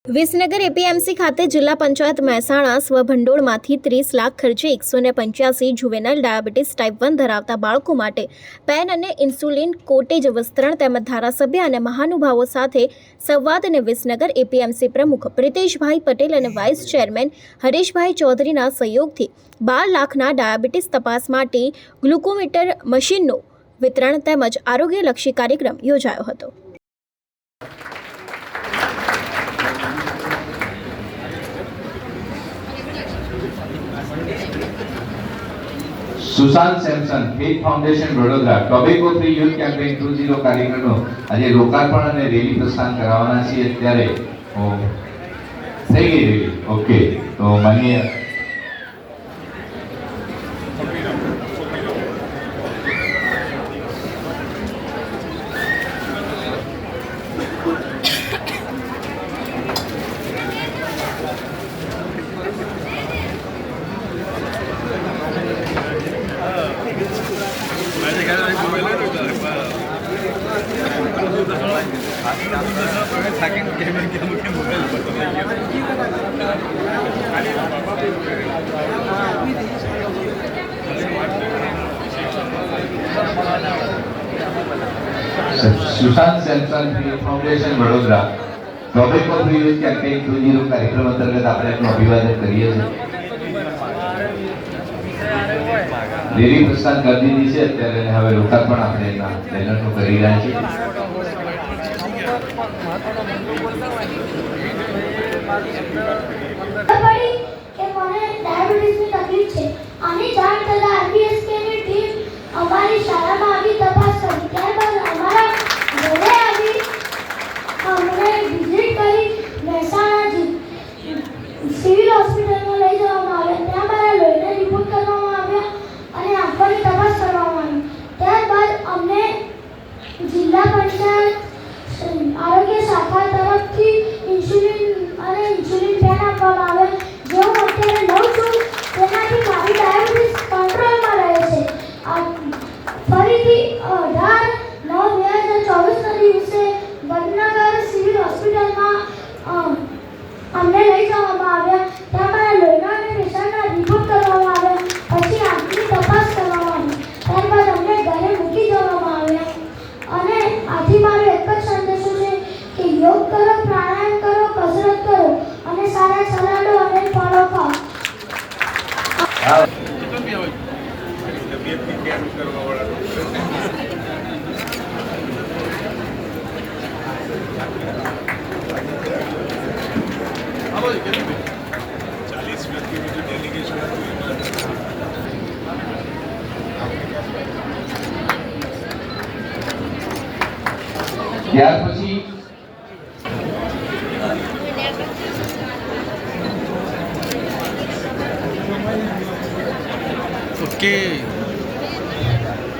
Visnagar APMC ખાતે જિલ્લા પંચાયત મહેસાણા સ્વભંડોળમાંથી 30 લાખ ખર્ચે 185 જુવેનાઇલ ડાયાબિટીસ ટાઈપ 1 ધરાવતા બાળકો માટે પેન અને ઇન્સ્યુલિન કોટેજ વિસ્તરણ તેમજ ધારાસભ્ય અને મહાનુભાવો સાથે સંવાદ અને વિસનગર એપીએમસી પ્રમુખ પ્રિતેશભાઈ પટેલ અને વાઇસ ચેરમેન હરીશભાઈ ચૌધરીના સહયોગથી 12 લાખના ડાયાબિટીસ તપાસ માટે ગ્લુકોમીટર મશીનનું વિતરણ તેમજ આરોગ્યલક્ષી કાર્યક્રમ યોજાયો હતો। Sushant Samson faith foundation Vadodara tobacco free youth campaign 20 કાર્યક્રમનો આજે લોકાર્પણ અને રેલી પ્રસ્થાન કરાવવાના છીએ। ત્યારે થઈ ગઈ રેલી? ઓકે, તો માનીએ Sushant Samson faith foundation Vadodara tobacco free youth campaign 20 કાર્યક્રમ અંતર્ગત આપણે એમનું અભિવાદન કરીએ છીએ। રેલી પ્રસ્થાન કરી દીધી છે અત્યારે, હવે લોકાર્પણ આપણે એના બેનરનું કરી રહ્યા છીએ। અમારી શાળામાં આવી તપાસ કરી, ત્યારબાદ અમારા ઘરે આવી અમને વિઝિટ કરી મહેસાણા સિવિલ હોસ્પિટલમાં લઈ જવામાં આવ્યા। ત્યાં મારા લોહીના રિપોર્ટ કરવામાં આવ્યા અને આંખોની તપાસ કરવામાં આવી। ત્યારબાદ અમને જિલ્લા પંચાયત આરોગ્ય શાખા તરફથી ઇન્સ્યુલિન પેન આપવામાં આવ્યા, જે હું અત્યારે લઉં છું। તેનાથી મારી ડાયાબિટીસ કંટ્રોલમાં રહે છે। ફરીથી 18/9/2024 દિવસે વડનગર સિવિલ હોસ્પિટલમાં અમને લઈ જવામાં આવ્યા। ત્યાં મારા લોહીના અને પ્રેશરના રિપોર્ટ કરવામાં આવ્યા, પછી આંખની તપાસ કરવામાં આવી। ત્યારબાદ અમને ઘરે મૂકી જવામાં આવ્યા અને આથી મારો એક જ સંદેશો છે કે યોગ કરો, પ્રાણાયામ કરો, કસરત કરો અને સારા સલાડો અને ફળો ખાઓ। ત્યાર પછી ઓકે।